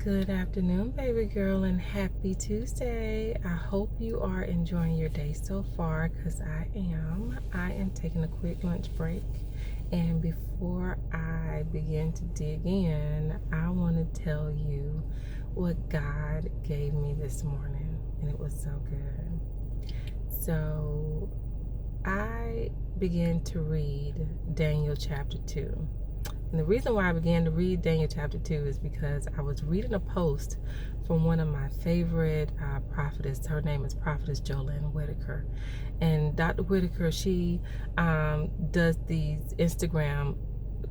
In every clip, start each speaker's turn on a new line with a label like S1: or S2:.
S1: Good afternoon, baby girl, and happy Tuesday. I hope you are enjoying your day so far, because I am. I am taking a quick lunch break. And before I begin to dig in, I want to tell you what God gave me this morning, and it was so good. So I began to read Daniel chapter 2. And the reason why I began to read Daniel chapter 2 is because I was reading a post from one of my favorite prophetess. Her name is Prophetess Jolene Whitaker. And Dr. Whitaker, she does these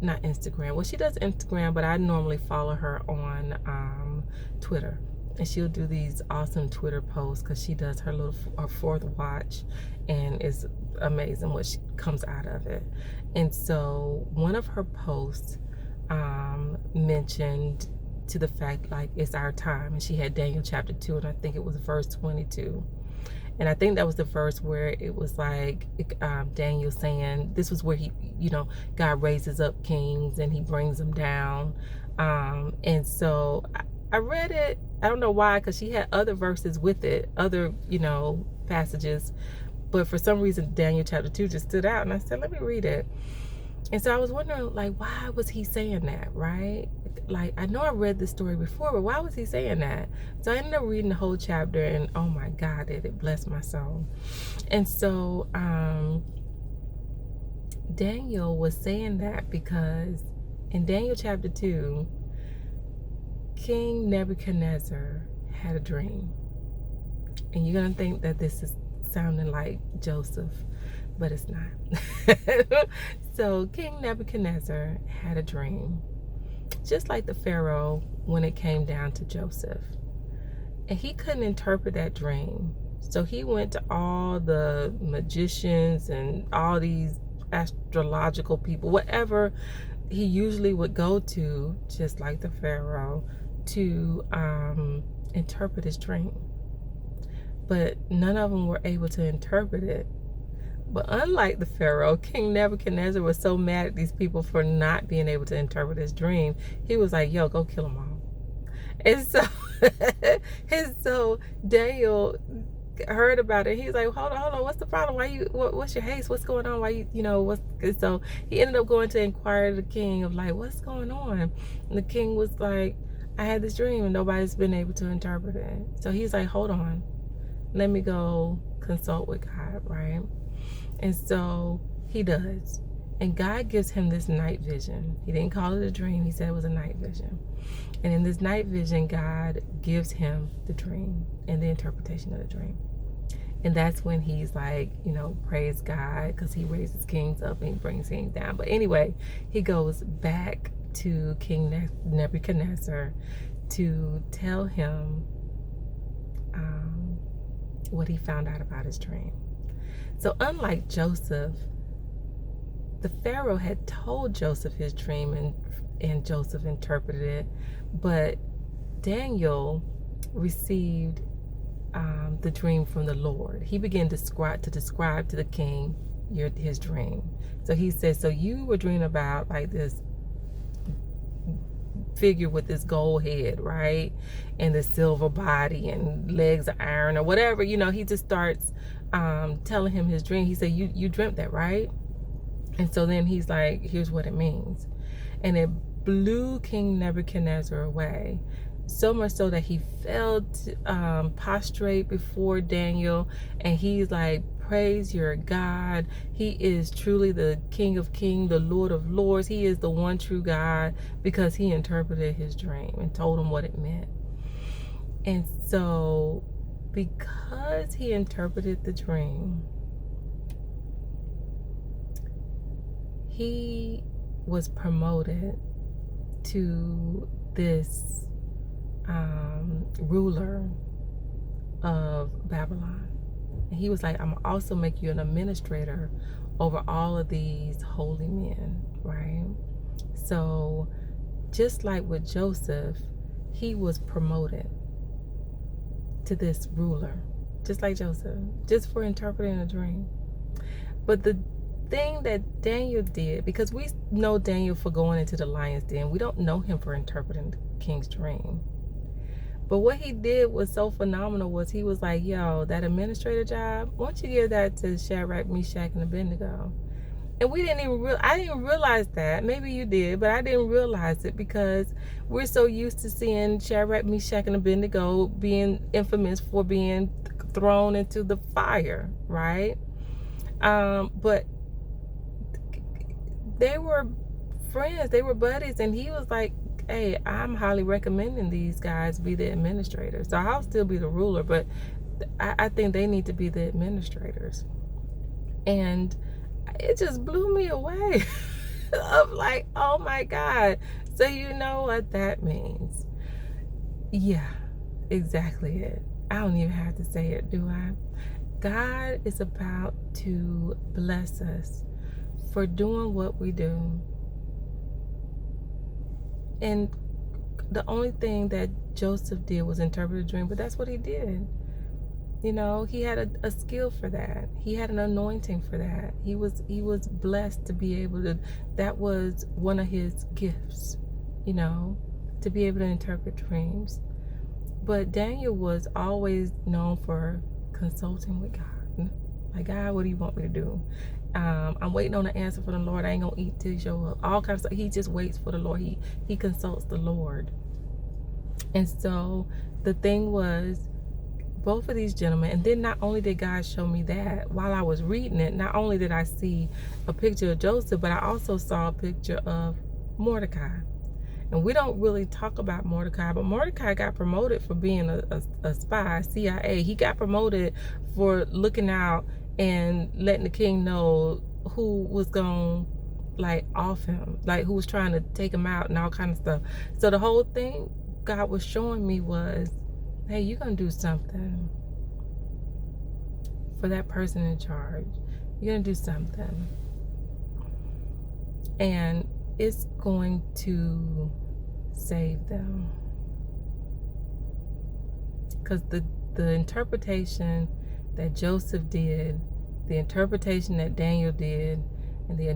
S1: not Instagram. Well, she does Instagram, but I normally follow her on Twitter. And she'll do these awesome Twitter posts because she does her fourth watch, and it's amazing what comes out of it. And so one of her posts mentioned to the fact, like, it's our time, and she had Daniel chapter 2, and I think it was verse 22. And I think that was the verse where it was like Daniel saying this was where he, God raises up kings and he brings them down. And so I read it. I don't know why, because she had other verses with it, other, passages. But for some reason, Daniel chapter 2 just stood out. And I said, let me read it. And so I was wondering, like, why was he saying that, right? Like, I know I read this story before, but why was he saying that? So I ended up reading the whole chapter, and oh my God, it blessed my soul. And so Daniel was saying that because in Daniel chapter 2, King Nebuchadnezzar had a dream. And you're going to think that this is sounding like Joseph, but it's not. So King Nebuchadnezzar had a dream, just like the Pharaoh when it came down to Joseph. And he couldn't interpret that dream. So he went to all the magicians and all these astrological people, whatever he usually would go to, just like the Pharaoh, to interpret his dream. But none of them were able to interpret it. But unlike the Pharaoh, King Nebuchadnezzar was so mad at these people for not being able to interpret his dream. He was like, yo, go kill them all. And so Daniel heard about it. He's like, hold on, what's the problem? What's your haste? What's going on? So he ended up going to inquire to the king of, like, what's going on? And the king was like, I had this dream and nobody's been able to interpret it. So he's like, hold on, let me go consult with God, right? And so he does. And God gives him this night vision. He didn't call it a dream. He said it was a night vision. And in this night vision, God gives him the dream and the interpretation of the dream. And that's when he's like, praise God, because he raises kings up and he brings kings down. But anyway, he goes back to King Nebuchadnezzar to tell him what he found out about his dream. So unlike Joseph, the Pharaoh had told Joseph his dream, and Joseph interpreted it, but Daniel received the dream from the Lord. He began to describe to the king his dream. So he said, so you were dreaming about, like, this figure with this gold head, right, and the silver body and legs of iron or whatever. He just starts telling him his dream. He said, you dreamt that, right? And so then he's like, here's what it means. And it blew King Nebuchadnezzar away, so much so that he fell prostrate before Daniel, and he's like, praise your God. He is truly the King of Kings, the Lord of Lords. He is the one true God, because he interpreted his dream and told him what it meant. And so because he interpreted the dream, he was promoted to this ruler of Babylon. And he was like, I'm also make you an administrator over all of these holy men, right? So just like with Joseph, he was promoted to this ruler, just like Joseph, just for interpreting a dream. But the thing that Daniel did, because we know Daniel for going into the lion's den, we don't know him for interpreting the king's dream. But what he did was so phenomenal was he was like, yo, that administrator job, why don't you give that to Shadrach, Meshach, and Abednego? And we didn't even I didn't realize that. Maybe you did, but I didn't realize it because we're so used to seeing Shadrach, Meshach, and Abednego being infamous for being thrown into the fire, right? But they were friends, they were buddies, and he was like, hey, I'm highly recommending these guys be the administrators. So I'll still be the ruler, but I think they need to be the administrators. And it just blew me away of like, oh my God. So you know what that means. Yeah, exactly it. I don't even have to say it, do I? God is about to bless us for doing what we do. And the only thing that Joseph did was interpret a dream, but that's what he did. You know, he had a skill for that. He had an anointing for that. He was blessed to be able to, that was one of his gifts, you know, to be able to interpret dreams. But Daniel was always known for consulting with God. Like, God, what do you want me to do? I'm waiting on the answer from the Lord. I ain't gonna eat till you show up. All kinds of stuff. He just waits for the Lord. He consults the Lord. And so the thing was, both of these gentlemen, and then not only did God show me that while I was reading it, not only did I see a picture of Joseph, but I also saw a picture of Mordecai. And we don't really talk about Mordecai, but Mordecai got promoted for being a spy, CIA. He got promoted for looking out and letting the king know who was going to like off him, like who was trying to take him out and all kind of stuff. So the whole thing God was showing me was, hey, you're going to do something for that person in charge. You're going to do something. And it's going to save them. Because the interpretation that Joseph did, the interpretation that Daniel did, and the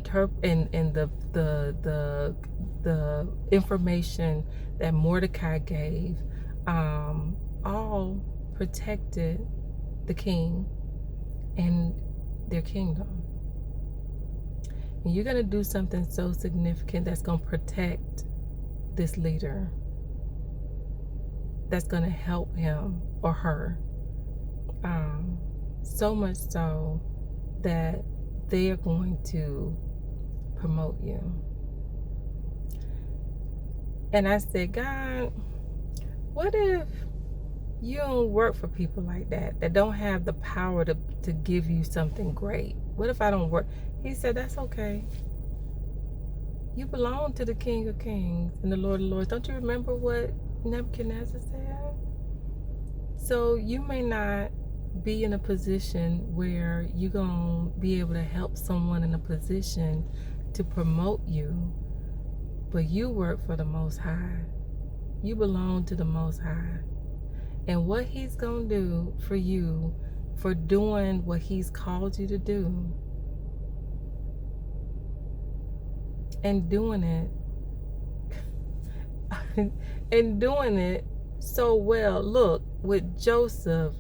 S1: information that Mordecai gave, all protected the king and their kingdom. And you're going to do something so significant that's going to protect this leader, that's going to help him or her, so much so that they are going to promote you. And I said, God, what if you don't work for people like that don't have the power to give you something great? What if I don't work? He said, that's okay. You belong to the King of Kings and the Lord of Lords. Don't you remember what Nebuchadnezzar said? So you may not be in a position where you're going to be able to help someone in a position to promote you, but you work for the Most High. You belong to the Most High. And what He's going to do for you for doing what He's called you to do, and doing it so well. Look, with Joseph,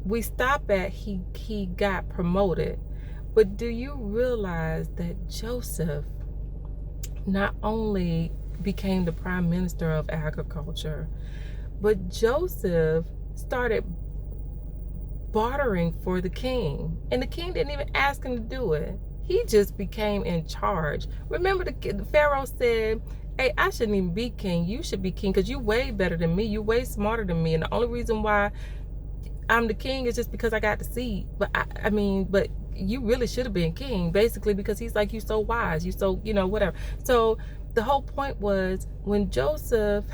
S1: we stop at he got promoted, but do you realize that Joseph not only became the prime minister of agriculture, but Joseph started bartering for the king, and the king didn't even ask him to do it. He just became in charge. Remember, the Pharaoh said, hey, I shouldn't even be king. You should be king because you way better than me. You way smarter than me. And the only reason why I'm the king is just because I got the seat. But I mean, but you really should have been king, basically, because he's like, you so wise. You so, you know, whatever. So the whole point was when Joseph,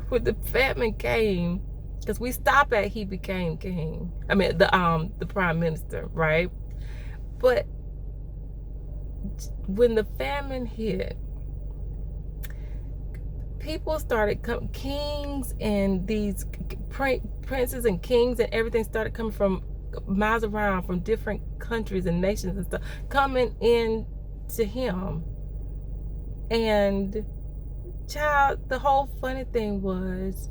S1: when the famine came, because we stop at he became king. I mean, the prime minister, right? But when the famine hit, people started coming, kings and these princes and kings and everything started coming from miles around, from different countries and nations and stuff, coming in to him. And child, the whole funny thing was,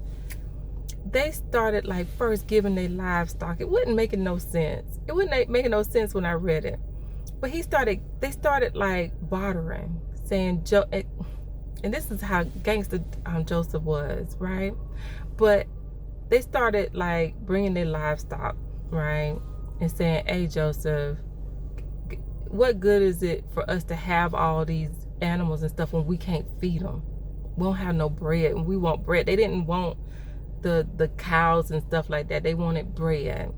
S1: they started like first giving their livestock. It wasn't making no sense. It wasn't making no sense when I read it. But they started like bartering, saying, and this is how gangster Joseph was, right? But they started like bringing their livestock, right? And saying, hey, Joseph, what good is it for us to have all these animals and stuff when we can't feed them? We don't have no bread, and we want bread. They didn't want the cows and stuff like that. They wanted bread.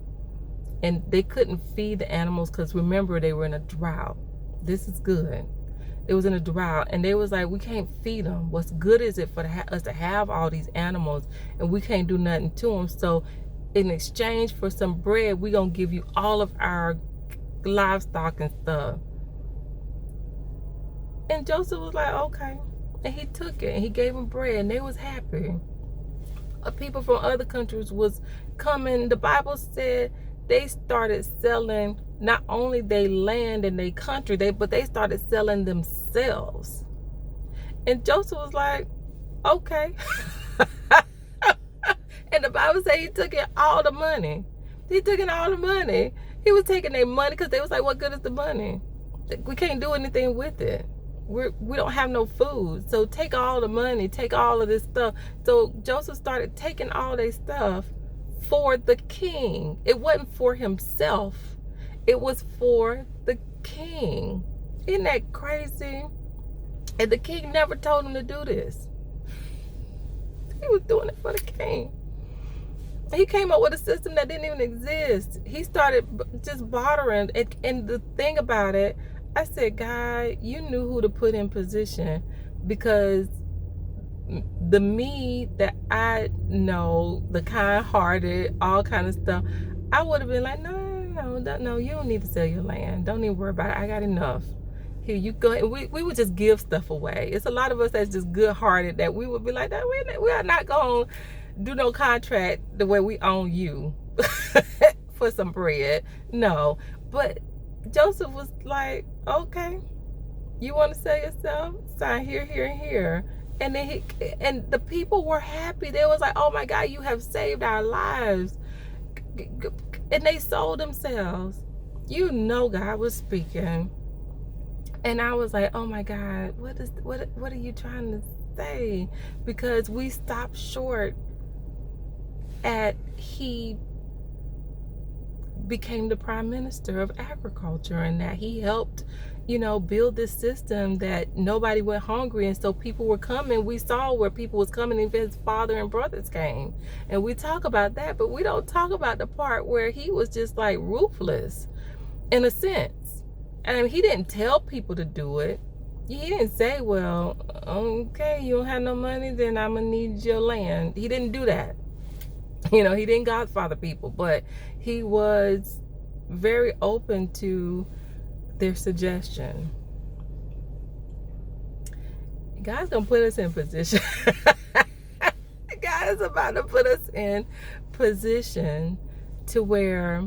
S1: And they couldn't feed the animals because remember, they were in a drought. This is good. It was in a drought, and they was like, we can't feed them. What's good is it for us to have all these animals and we can't do nothing to them? So in exchange for some bread, we gonna give you all of our livestock and stuff. And Joseph was like, okay. And he took it and he gave them bread, and they was happy. People from other countries was coming. The Bible said they started selling not only their land and their country, but they started selling themselves. And Joseph was like, okay. And the Bible said he took in all the money. He took in all the money. He was taking their money because they was like, what good is the money? We can't do anything with it. We don't have no food. So take all the money, take all of this stuff. So Joseph started taking all their stuff for the king. It wasn't for himself. It was for the king. Isn't that crazy? And the king never told him to do this. He was doing it for the king. He came up with a system that didn't even exist. He started just bartering. And the thing about it, I said, God, you knew who to put in position, because the me that I know, the kind-hearted, all kind of stuff, I would have been like, no, you don't need to sell your land. Don't even worry about it. I got enough. Here, you go. And we would just give stuff away. It's a lot of us that's just good-hearted that we would be like, no, we are not going to do no contract the way we own you for some bread. No. But Joseph was like, okay, you want to sell yourself? Sign here, here, and here. And then and the people were happy. They was like, oh my God, you have saved our lives. And they sold themselves. You know, God was speaking. And I was like, oh my God, what are you trying to say? Because we stopped short at he became the prime minister of agriculture, and that he helped, build this system that nobody went hungry, and so people were coming. We saw where people was coming, and his father and brothers came, and we talk about that, but we don't talk about the part where he was just like ruthless in a sense. And he didn't tell people to do it. He didn't say, well, okay, you don't have no money, then I'm gonna need your land. He didn't do that. He didn't godfather people, but he was very open to their suggestion. God's gonna put us in position. God is about to put us in position to where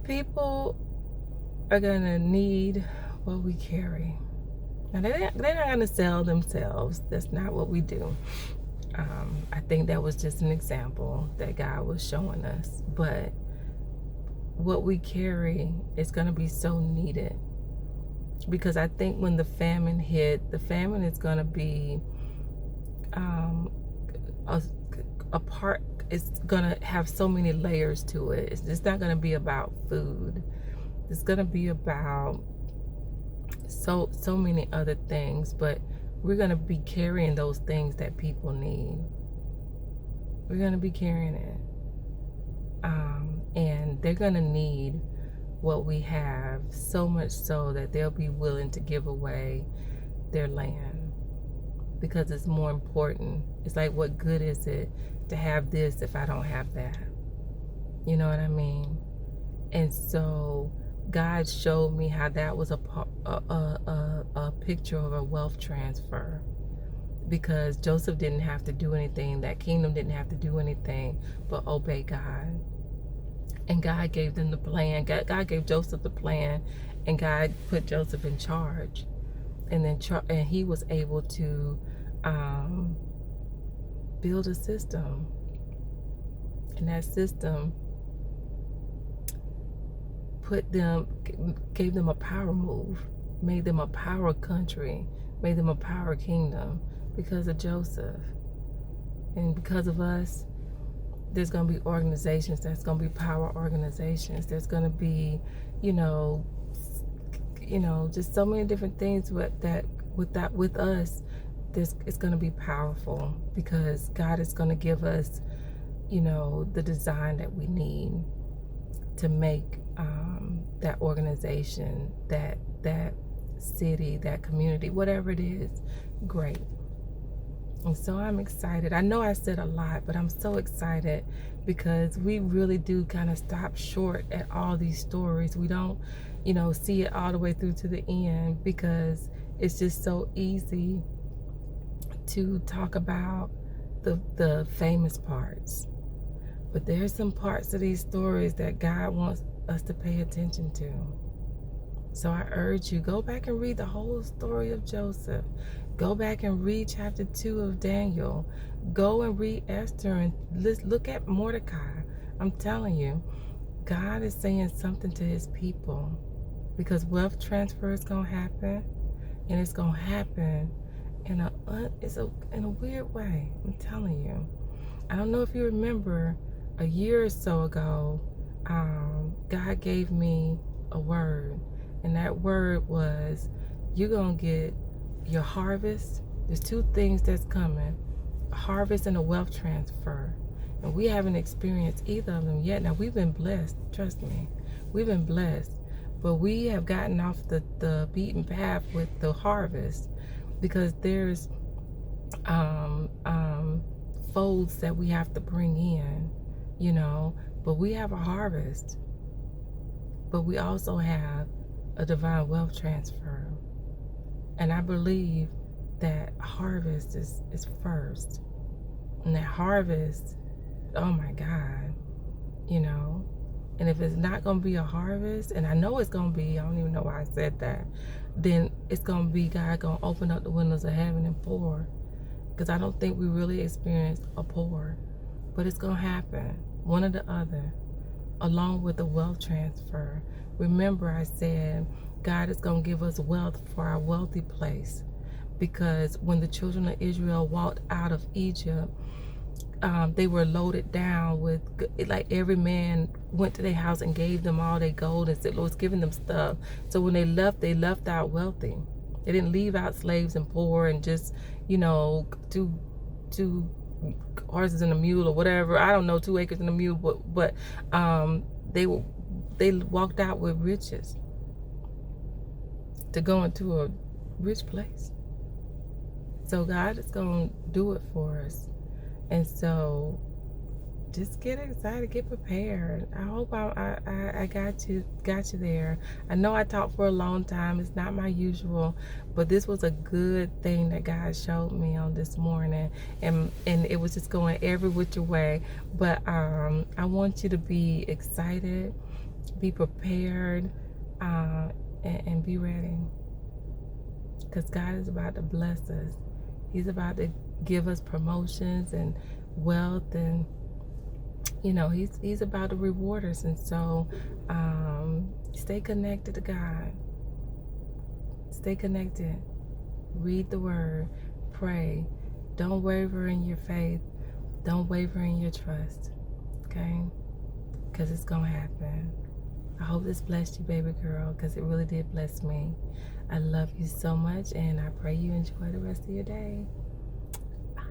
S1: people are gonna need what we carry. Now, they're not gonna sell themselves. That's not what we do. I think that was just an example that God was showing us. But what we carry is going to be so needed. Because I think when the famine hit, the famine is going to be a part, it's going to have so many layers to it. It's just not going to be about food. It's going to be about so many other things. But we're going to be carrying those things that people need. We're going to be carrying it. And they're going to need what we have, so much so that they'll be willing to give away their land. Because it's more important. It's like, what good is it to have this if I don't have that? You know what I mean? And so God showed me how that was a picture of a wealth transfer, because Joseph didn't have to do anything. That kingdom didn't have to do anything but obey God. And God gave them the plan. God gave Joseph the plan, and God put Joseph in charge. And then and he was able to build a system. And that system gave them a power move, made them a power country, made them a power kingdom because of Joseph. And because of us, there's going to be organizations that's going to be power organizations. There's going to be, just so many different things with us. It's going to be powerful because God is going to give us, the design that we need to make that organization, that city, that community, whatever it is, great. And so I'm excited. I know I said a lot, but I'm so excited because we really do kind of stop short at all these stories. We don't, see it all the way through to the end because it's just so easy to talk about the famous parts. But there's some parts of these stories that God wants us to pay attention to. So I urge you, go back and read the whole story of Joseph. Go back and read chapter 2 of Daniel. Go and read Esther and look at Mordecai. I'm telling you, God is saying something to his people because wealth transfer is going to happen, and it's going to happen in a weird way. I'm telling you. I don't know if you remember a year or so ago, God gave me a word. And that word was, you're going to get your harvest. There's two things that's coming, a harvest and a wealth transfer. And we haven't experienced either of them yet. Now, we've been blessed. Trust me. We've been blessed. But we have gotten off the beaten path with the harvest because there's folds that we have to bring in, But we have a harvest. But we also have a divine wealth transfer. And I believe that harvest is first. And that harvest, oh my God, And if it's not going to be a harvest, and I know it's going to be, I don't even know why I said that, then it's going to be God going to open up the windows of heaven and pour. Because I don't think we really experience a pour. But it's going to happen, one or the other, along with the wealth transfer. Remember, I said God is going to give us wealth for our wealthy place. Because when the children of Israel walked out of Egypt, they were loaded down with, like, every man went to their house and gave them all their gold and said, Lord's giving them stuff. So when they left out wealthy. They didn't leave out slaves and poor and just, two horses and a mule or whatever. I don't know, 2 acres and a mule, but they walked out with riches to go into a rich place. So God is going to do it for us. And so just get excited, get prepared. I hope I got you there. I know I talked for a long time. It's not my usual, but this was a good thing that God showed me on this morning, and it was just going every which way. But I want you to be excited, be prepared, and be ready, because God is about to bless us. He's about to give us promotions and wealth, and he's about to reward us. And so stay connected to God. Stay connected. Read the word. Pray. Don't waver in your faith. Don't waver in your trust. Okay? Because it's going to happen. I hope this blessed you, baby girl, because it really did bless me. I love you so much, and I pray you enjoy the rest of your day. Bye.